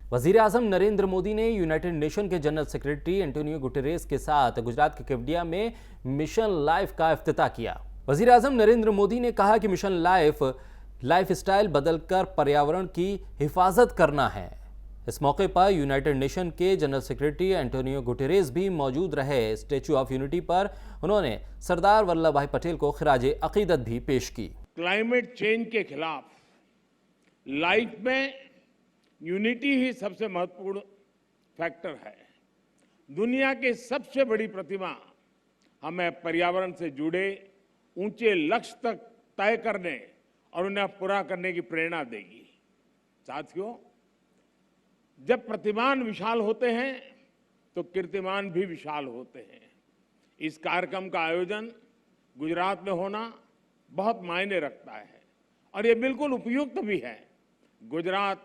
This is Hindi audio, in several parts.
वजीर आजम नरेंद्र मोदी ने यूनाइटेड नेशन के जनरल सेक्रेटरी एंटोनियो गुटेरेस के साथ गुजरात के केवडिया में मिशन लाइफ का इफ्तिताह किया। वजीर आजम नरेंद्र मोदी ने कहा कि मिशन लाइफ स्टाइल बदलकर पर्यावरण की हिफाजत करना है। इस मौके पर यूनाइटेड नेशन के जनरल सेक्रेटरी एंटोनियो गुटेरेस भी मौजूद रहे। स्टैच्यू ऑफ यूनिटी पर उन्होंने सरदार वल्लभ भाई पटेल को खिराजे अकीदत भी पेश की। क्लाइमेट चेंज के खिलाफ लाइफ में यूनिटी ही सबसे महत्वपूर्ण फैक्टर है। दुनिया की सबसे बड़ी प्रतिमा हमें पर्यावरण से जुड़े ऊंचे लक्ष्य तक तय करने और उन्हें पूरा करने की प्रेरणा देगी। साथियों, जब प्रतिमान विशाल होते हैं तो कीर्तिमान भी विशाल होते हैं। इस कार्यक्रम का आयोजन गुजरात में होना बहुत मायने रखता है और ये बिल्कुल उपयुक्त भी है। गुजरात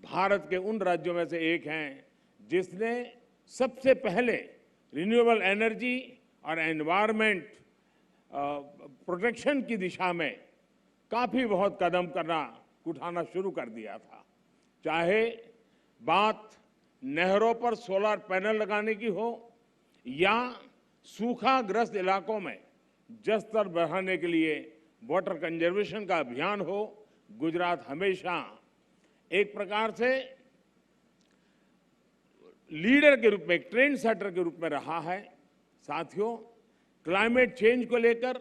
भारत के उन राज्यों में से एक हैं जिसने सबसे पहले रिन्यूएबल एनर्जी और एनवायरनमेंट प्रोटेक्शन की दिशा में काफी बहुत कदम उठाना शुरू कर दिया था। चाहे बात नहरों पर सोलर पैनल लगाने की हो या सूखाग्रस्त इलाकों में जल स्तर बढ़ाने के लिए वाटर कंजर्वेशन का अभियान हो, गुजरात हमेशा एक प्रकार से लीडर के रूप में, एक ट्रेंड सेटर के रूप में रहा है। साथियों, क्लाइमेट चेंज को लेकर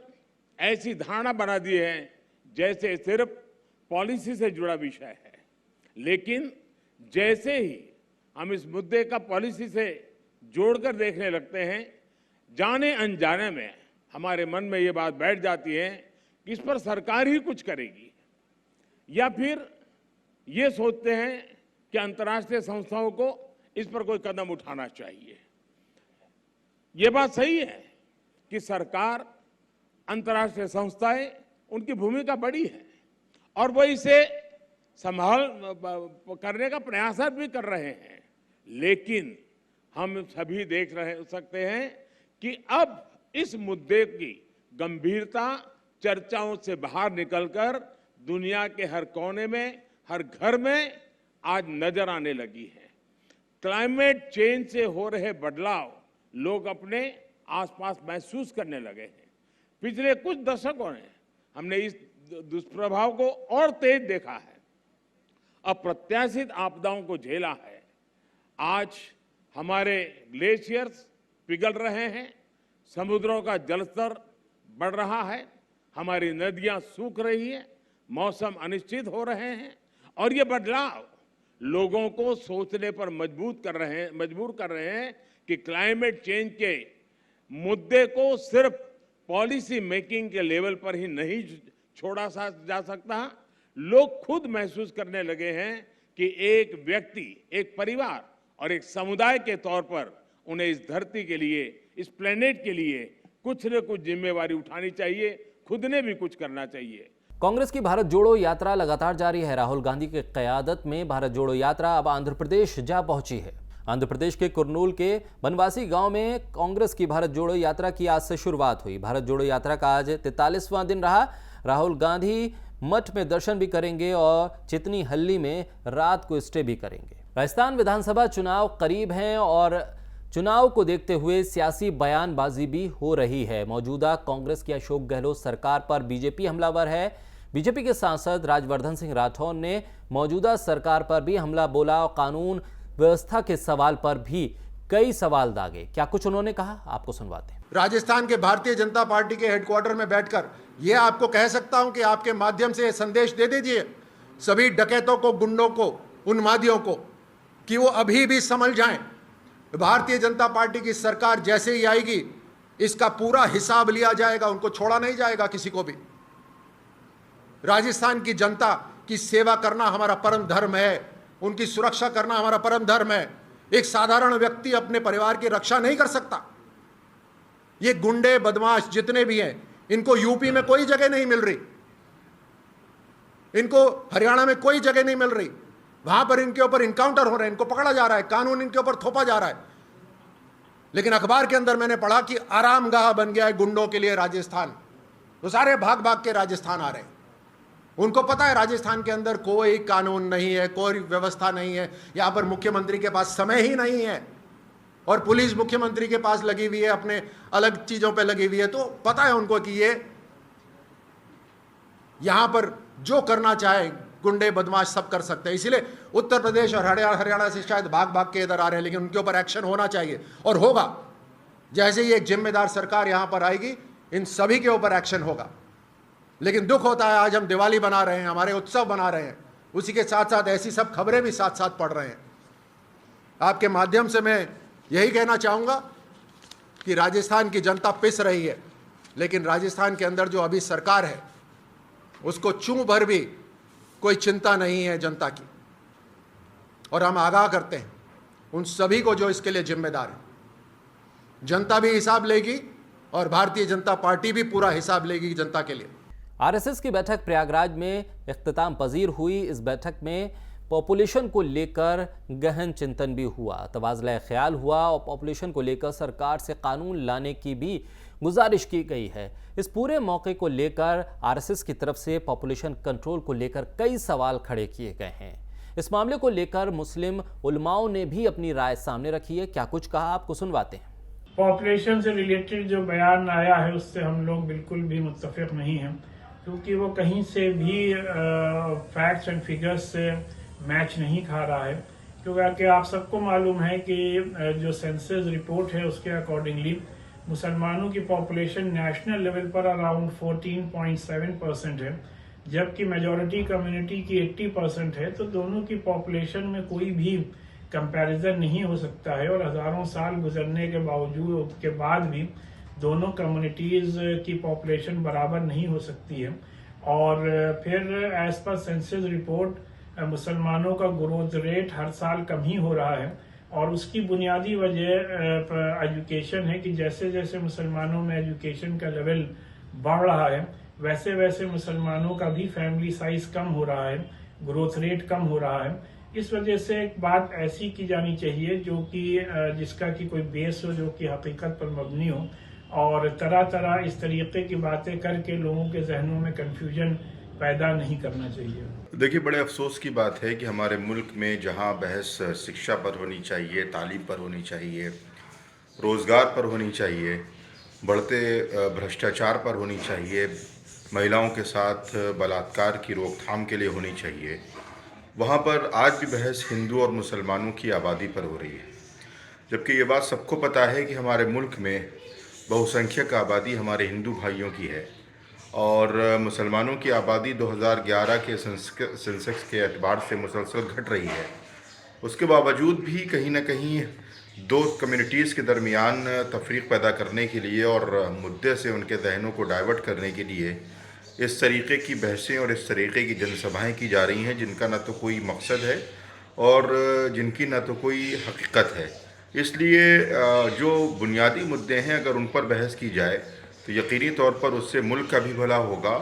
ऐसी धारणा बना दी है जैसे सिर्फ पॉलिसी से जुड़ा विषय है, लेकिन जैसे ही हम इस मुद्दे का पॉलिसी से जोड़कर देखने लगते हैं, जाने अनजाने में हमारे मन में ये बात बैठ जाती है कि इस पर सरकार ही कुछ करेगी, या फिर ये सोचते हैं कि अंतर्राष्ट्रीय संस्थाओं को इस पर कोई कदम उठाना चाहिए। ये बात सही है कि सरकार, अंतर्राष्ट्रीय संस्थाएं, उनकी भूमिका बड़ी है और वो इसे संभाल करने का प्रयास भी कर रहे हैं, लेकिन हम सभी सकते हैं कि अब इस मुद्दे की गंभीरता चर्चाओं से बाहर निकलकर दुनिया के हर कोने में, हर घर में आज नजर आने लगी है। क्लाइमेट चेंज से हो रहे बदलाव लोग अपने आसपास महसूस करने लगे हैं। पिछले कुछ दशकों में हमने इस दुष्प्रभाव को और तेज देखा है, अप्रत्याशित आपदाओं को झेला है। आज हमारे ग्लेशियर्स पिघल रहे हैं, समुद्रों का जलस्तर बढ़ रहा है, हमारी नदियां सूख रही है, मौसम अनिश्चित हो रहे हैं और ये बदलाव लोगों को सोचने पर मजबूर कर रहे हैं कि क्लाइमेट चेंज के मुद्दे को सिर्फ पॉलिसी मेकिंग के लेवल पर ही नहीं छोड़ा जा सकता। लोग खुद महसूस करने लगे हैं कि एक व्यक्ति, एक परिवार और एक समुदाय के तौर पर उन्हें इस धरती के लिए, इस प्लेनेट के लिए कुछ न कुछ जिम्मेवारी उठानी चाहिए, खुद ने भी कुछ करना चाहिए। कांग्रेस की भारत जोड़ो यात्रा लगातार जारी है। राहुल गांधी की क़यादत में भारत जोड़ो यात्रा अब आंध्र प्रदेश जा पहुंची है। आंध्र प्रदेश के कुर्नूल के बनवासी गांव में कांग्रेस की भारत जोड़ो यात्रा की आज से शुरुआत हुई। भारत जोड़ो यात्रा का आज 43वां दिन रहा। राहुल गांधी मठ में दर्शन भी करेंगे और चितनी हल्ली में रात को स्टे भी करेंगे। राजस्थान विधानसभा चुनाव करीब हैं और चुनाव को देखते हुए सियासी बयानबाजी भी हो रही है। मौजूदा कांग्रेस की अशोक गहलोत सरकार पर बीजेपी हमलावर है। बीजेपी के सांसद राजवर्धन सिंह राठौर ने मौजूदा सरकार पर भी हमला बोला और कानून व्यवस्था के सवाल पर भी कई सवाल दागे। क्या कुछ उन्होंने कहा, आपको सुनवाते हैं। राजस्थान के भारतीय जनता पार्टी के हेडक्वार्टर में बैठकर यह आपको कह सकता हूं कि आपके माध्यम से संदेश दे दीजिए सभी डकैतों को, गुंडों को, उन्मादियों को कि वो अभी भी संभल जाएं। भारतीय जनता पार्टी की सरकार जैसे ही आएगी इसका पूरा हिसाब लिया जाएगा, उनको छोड़ा नहीं जाएगा किसी को भी। राजस्थान की जनता की सेवा करना हमारा परम धर्म है, उनकी सुरक्षा करना हमारा परम धर्म है। एक साधारण व्यक्ति अपने परिवार की रक्षा नहीं कर सकता। ये गुंडे बदमाश जितने भी हैं, इनको यूपी में कोई जगह नहीं मिल रही, इनको हरियाणा में कोई जगह नहीं मिल रही। वहां पर इनके ऊपर इनकाउंटर हो रहे हैं, इनको पकड़ा जा रहा है, कानून इनके ऊपर थोपा जा रहा है। लेकिन अखबार के अंदर मैंने पढ़ा कि आरामगाह बन गया है गुंडों के लिए राजस्थान, तो सारे भाग भाग के राजस्थान आ रहे हैं। उनको पता है राजस्थान के अंदर कोई कानून नहीं है, कोई व्यवस्था नहीं है, यहां पर मुख्यमंत्री के पास समय ही नहीं है और पुलिस मुख्यमंत्री के पास लगी हुई है, अपने अलग चीजों पे लगी हुई है। तो पता है उनको कि ये यहां पर जो करना चाहे गुंडे बदमाश सब कर सकते हैं। इसीलिए उत्तर प्रदेश और हरियाणा से शायद भाग भाग के इधर आ रहे हैं, लेकिन उनके ऊपर एक्शन होना चाहिए और होगा। जैसे ही एक जिम्मेदार सरकार यहां पर आएगी, इन सभी के ऊपर एक्शन होगा। लेकिन दुख होता है आज हम दिवाली बना रहे हैं, हमारे उत्सव बना रहे हैं, उसी के साथ साथ ऐसी सब खबरें भी साथ साथ पढ़ रहे हैं। आपके माध्यम से मैं यही कहना चाहूंगा कि राजस्थान की जनता पिस रही है, लेकिन राजस्थान के अंदर जो अभी सरकार है उसको चूं भर भी कोई चिंता नहीं है जनता की। और हम आगाह करते हैं उन सभी को जो इसके लिए जिम्मेदार है। जनता भी हिसाब लेगी और भारतीय जनता पार्टी भी पूरा हिसाब लेगी जनता के लिए। आरएसएस की बैठक प्रयागराज में इख्तिताम पजीर हुई। इस बैठक में पॉपुलेशन को लेकर गहन चिंतन भी हुआ, तबादला ख्याल हुआ और पॉपुलेशन को लेकर सरकार से कानून लाने की भी गुजारिश की गई है। इस पूरे मौके को लेकर आरएसएस की तरफ से पॉपुलेशन कंट्रोल को लेकर कई सवाल खड़े किए गए हैं। इस मामले को लेकर मुस्लिम उलमाओं ने भी अपनी राय सामने रखी है। क्या कुछ कहा, आपको सुनवाते हैं। पॉपुलेशन से रिलेटेड जो बयान आया है उससे हम लोग बिल्कुल भी मुत्तफिक नहीं हैं, क्योंकि वो कहीं से भी फैक्ट्स एंड फिगर्स से मैच नहीं खा रहा है। क्योंकि आप सबको मालूम है कि जो सेंसस रिपोर्ट है उसके अकॉर्डिंगली मुसलमानों की पॉपुलेशन नेशनल लेवल पर अराउंड 14.7% है, जबकि मेजॉरिटी कम्युनिटी की 80% है। तो दोनों की पॉपुलेशन में कोई भी कंपैरिजन नहीं हो सकता है और हजारों साल गुजरने के बावजूद के बाद भी दोनों कम्युनिटीज की पॉपुलेशन बराबर नहीं हो सकती है। और फिर एज पर सेंसस रिपोर्ट मुसलमानों का ग्रोथ रेट हर साल कम ही हो रहा है और उसकी बुनियादी वजह एजुकेशन है कि जैसे जैसे मुसलमानों में एजुकेशन का लेवल बढ़ रहा है वैसे वैसे मुसलमानों का भी फैमिली साइज कम हो रहा है, ग्रोथ रेट कम हो रहा है। इस वजह से एक बात ऐसी की जानी चाहिए जो कि जिसका कि कोई बेस हो, जो कि हकीकत पर मबनी हो, और तरह तरह इस तरीके की बातें करके लोगों के जहनों में कंफ्यूजन पैदा नहीं करना चाहिए। देखिए, बड़े अफसोस की बात है कि हमारे मुल्क में जहां बहस शिक्षा पर होनी चाहिए, तालीम पर होनी चाहिए, रोज़गार पर होनी चाहिए, बढ़ते भ्रष्टाचार पर होनी चाहिए, महिलाओं के साथ बलात्कार की रोकथाम के लिए होनी चाहिए, वहाँ पर आज भी बहस हिंदू और मुसलमानों की आबादी पर हो रही है। जबकि ये बात सबको पता है कि हमारे मुल्क में बहुसंख्यक आबादी हमारे हिंदू भाइयों की है और मुसलमानों की आबादी 2011 के सेंसेक्स के एतबार से मुसलसल घट रही है। उसके बावजूद भी कहीं ना कहीं दो कम्युनिटीज़ के दरमियान तफरीक पैदा करने के लिए और मुद्दे से उनके जहनों को डाइवर्ट करने के लिए इस तरीक़े की बहसें और इस तरीक़े की जनसभाएं की जा रही हैं, जिनका ना तो कोई मकसद है और जिनकी ना तो कोई हकीकत है। इसलिए जो बुनियादी मुद्दे हैं अगर उन पर बहस की जाए तो यकीनी तौर पर उससे मुल्क का भी भला होगा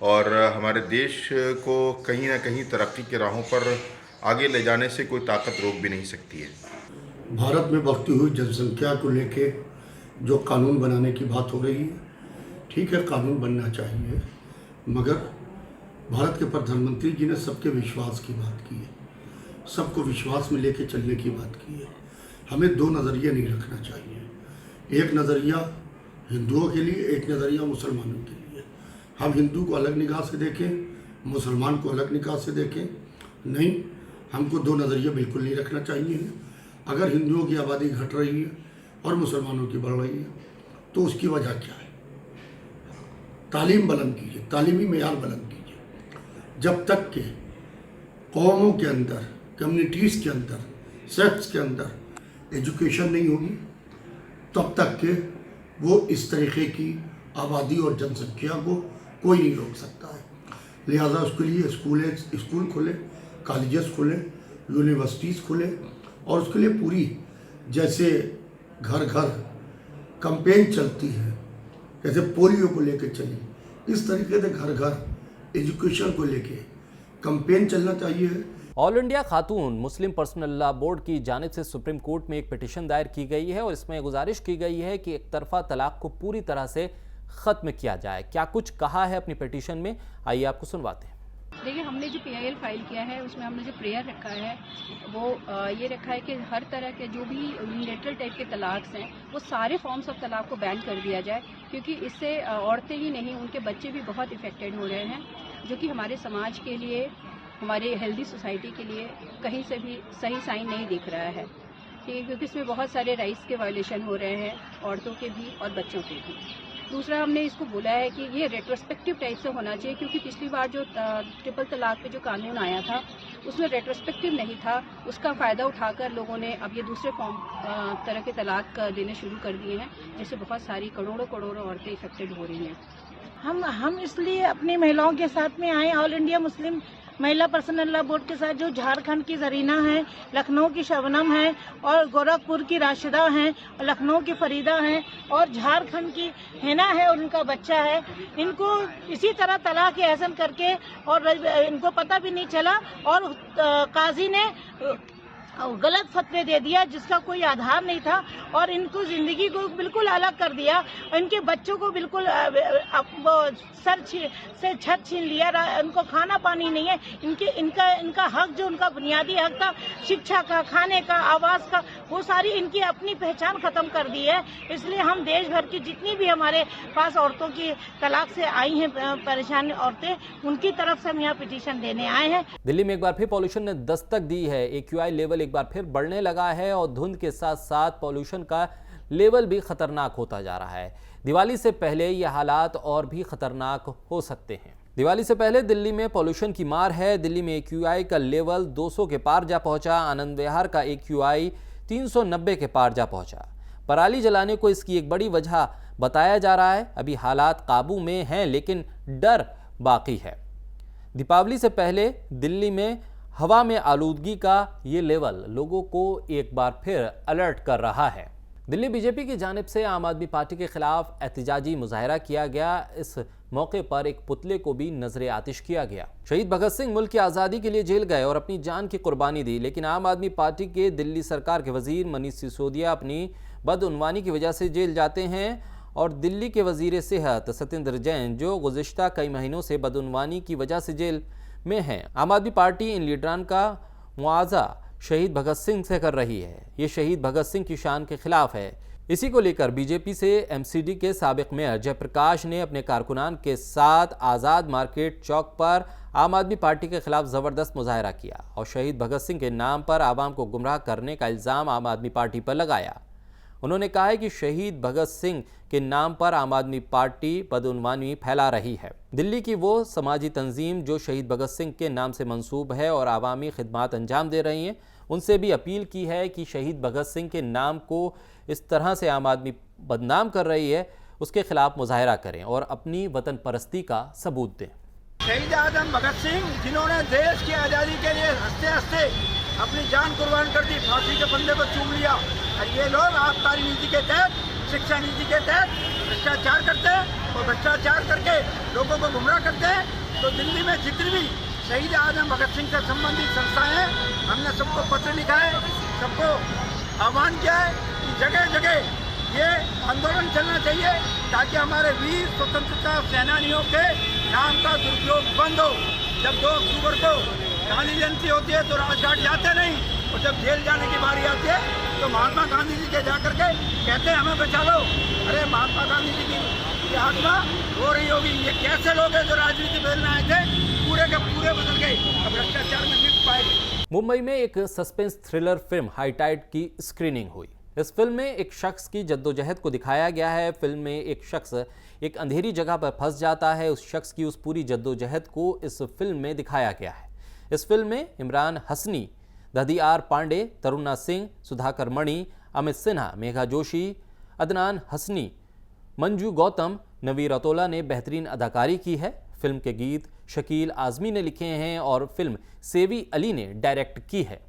और हमारे देश को कहीं ना कहीं तरक्की के राहों पर आगे ले जाने से कोई ताकत रोक भी नहीं सकती है। भारत में बढ़ती हुई जनसंख्या को लेके जो कानून बनाने की बात हो रही है, ठीक है, कानून बनना चाहिए, मगर भारत के प्रधानमंत्री जी ने सबके विश्वास की बात की है, सबको विश्वास में लेके चलने की बात की है। हमें दो नज़रिया नहीं रखना चाहिए, एक नज़रिया हिंदुओं के लिए, एक नज़रिया मुसलमानों के लिए। हम हिंदू को अलग निगाह से देखें, मुसलमान को अलग निगाह से देखें, नहीं, हमको दो नज़रिया बिल्कुल नहीं रखना चाहिए। अगर हिंदुओं की आबादी घट रही है और मुसलमानों की बढ़ रही है तो उसकी वजह क्या है? तालीम बुलंद कीजिए, तालीमी मेयार बुलंद कीजिए। जब तक के कौमों के अंदर, कम्युनिटीज़ के अंदर, सेक्ट्स के अंदर एजुकेशन नहीं होगी, तब तक के वो इस तरीके की आबादी और जनसंख्या को कोई नहीं रोक सकता है। लिहाजा उसके लिए स्कूल खुले, कॉलेजेस खुले, यूनिवर्सिटीज़ खुले और उसके लिए पूरी जैसे घर घर कैंपेन चलती है, जैसे पोलियो को लेके चली, इस तरीके से घर घर एजुकेशन को लेके कैंपेन चलना चाहिए। ऑल इंडिया खातून मुस्लिम पर्सनल लॉ बोर्ड की जानिब से सुप्रीम कोर्ट में एक पिटीशन दायर की गई है और इसमें गुजारिश की गई है कि एक तरफा तलाक को पूरी तरह से ख़त्म किया जाए। क्या कुछ कहा है अपनी पिटीशन में, आइए आपको सुनवाते हैं। देखिए, हमने जो PIL फाइल किया है उसमें हमने जो प्रेयर रखा है वो ये रखा है कि हर तरह के जो भी यूनिलेटरल टाइप के तलाक हैं वो सारे फॉर्म्स ऑफ तलाक को बैन कर दिया जाए, क्योंकि इससे औरतें ही नहीं उनके बच्चे भी बहुत इफेक्टेड हो रहे हैं, जो कि हमारे समाज के लिए, हमारे हेल्दी सोसाइटी के लिए कहीं से भी सही साइन नहीं दिख रहा है। ठीक है, क्योंकि इसमें बहुत सारे राइट्स के वायलेशन हो रहे हैं, औरतों के भी और बच्चों के भी। दूसरा, हमने इसको बोला है कि ये रेट्रोस्पेक्टिव टाइप से होना चाहिए, क्योंकि पिछली बार जो ट्रिपल तलाक पे जो कानून आया था उसमें रेट्रोस्पेक्टिव नहीं था। उसका फ़ायदा उठाकर लोगों ने अब ये दूसरे फॉर्म तरह के तलाक देने शुरू कर दिए हैं, जिससे बहुत सारी करोड़ों औरतें इफेक्टेड हो रही हैं। हम इसलिए अपनी महिलाओं के साथ में आए, ऑल इंडिया मुस्लिम महिला पर्सनल लॉ बोर्ड के साथ, जो झारखंड की जरीना है, लखनऊ की शबनम है और गोरखपुर की राशिदा हैं, लखनऊ की फरीदा हैं और झारखंड की हिना है और उनका बच्चा है। इनको इसी तरह तलाक एहसन करके और इनको पता भी नहीं चला और काजी ने गलत फतवे दे दिया जिसका कोई आधार नहीं था और इनको जिंदगी को बिल्कुल अलग कर दिया। इनके बच्चों को बिल्कुल सर से छत छीन लिया, उनको खाना पानी नहीं है। इनका हक, जो उनका बुनियादी हक था शिक्षा का, खाने का, आवास का, वो सारी इनकी अपनी पहचान खत्म कर दी है। इसलिए हम देश भर की जितनी भी हमारे पास औरतों की तलाक से आई हैं परेशान औरतें, उनकी तरफ से हम यहाँ पिटीशन देने आए हैं। दिल्ली में एक बार फिर पॉल्यूशन ने दस्तक दी है। AQI लेवल एक बार फिर बढ़ने लगा है और धुंध के साथ साथ पॉल्यूशन का लेवल भी खतरनाक होता जा रहा है। दिवाली से पहले ये हालात और भी खतरनाक हो सकते हैं। दिवाली से पहले दिल्ली में पॉल्यूशन की मार है। दिल्ली में AQI का लेवल 200 के पार जा पहुंचा। आनंद विहार का AQI 390 के पार जा पहुंचा। पराली जलाने को इसकी एक बड़ी वजह बताया जा रहा है। अभी हालात काबू में हैं, लेकिन डर बाकी है। दीपावली से पहले दिल्ली में हवा में आलूदगी का ये लेवल लोगों को एक बार फिर अलर्ट कर रहा है। दिल्ली बीजेपी की जानिब से आम आदमी पार्टी के खिलाफ एहतजाजी मुजाहरा किया गया। इस मौके पर एक पुतले को भी नजरे आतिश किया गया। शहीद भगत सिंह मुल्क की आज़ादी के लिए जेल गए और अपनी जान की कुर्बानी दी, लेकिन आम आदमी पार्टी के दिल्ली सरकार के वजीर मनीष सिसोदिया अपनी बदउनवानी की वजह से जेल जाते हैं और दिल्ली के वजीर सेहत सत्येंद्र जैन, जो गुज़िश्ता कई महीनों से बदउनवानी की वजह से जेल में हैं। आम आदमी पार्टी इन लीडरान का मुआवजा शहीद भगत सिंह से कर रही है। ये शहीद भगत सिंह की शान के खिलाफ है। इसी को लेकर बीजेपी से MCD के साबिक मेयर जयप्रकाश ने अपने कारकुनान के साथ आज़ाद मार्केट चौक पर आम आदमी पार्टी के खिलाफ ज़बरदस्त मुजाहरा किया और शहीद भगत सिंह के नाम पर आवाम को गुमराह करने का इल्ज़ाम आम आदमी पार्टी पर लगाया। उन्होंने कहा है कि शहीद भगत सिंह के नाम पर आम आदमी पार्टी बदउनवानी फैला रही है। दिल्ली की वो समाजी तंजीम जो शहीद भगत सिंह के नाम से मंसूब है और आवामी खिदमात अंजाम दे रही हैं, उनसे भी अपील की है कि शहीद भगत सिंह के नाम को इस तरह से आम आदमी बदनाम कर रही है, उसके खिलाफ मुजाहरा करें और अपनी वतन परस्ती का सबूत दें। शहीद आजम भगत सिंह, जिन्होंने देश की आज़ादी के लिए हंसते हंसते अपनी जान कुर्बान कर दी, फांसी के फंदे पर चूम लिया, और ये लोग आबकारी नीति के तहत, शिक्षा नीति के तहत भ्रष्टाचार करते हैं और भ्रष्टाचार करके लोगों को गुमराह करते हैं। तो दिल्ली में जितनी भी शहीद आजम भगत सिंह से संबंधित संस्थाएं हैं, हमने सबको पत्र लिखा है, सबको आह्वान किया है कि जगह जगह ये आंदोलन चलना चाहिए ताकि हमारे वीर स्वतंत्रता सेनानियों के नाम का दुरुपयोग बंद हो। जब 2 अक्टूबर को गांधी जयंती होती है तो राजघाट जाते नहीं, और जब जेल जाने की बारी आती है तो महात्मा गांधी जी के जा करके कहते हैं हमें बचा लो। अरे महात्मा गांधी जी की आत्मा हो रही होगी। ये कैसे लोग हैं जो राजनीति बदलने आए थे, पूरे के पूरे बदल गए, अब भ्रष्टाचार में लिप्त पाएंगे। मुंबई में एक suspense thriller film high tide की स्क्रीनिंग हुई। इस फिल्म में एक शख्स की जद्दोजहद को दिखाया गया है। फिल्म में एक शख्स एक अंधेरी जगह पर फंस जाता है। उस शख्स की उस पूरी जद्दोजहद को इस फिल्म में दिखाया गया है। इस फिल्म में इमरान हसनी, दधीआर पांडे, तरुणा सिंह, सुधाकर मणि, अमित सिन्हा, मेघा जोशी, अदनान हसनी, मंजू गौतम, नवीर अतोला ने बेहतरीन अदाकारी की है। फिल्म के गीत शकील आज़मी ने लिखे हैं और फिल्म सेवी अली ने डायरेक्ट की है।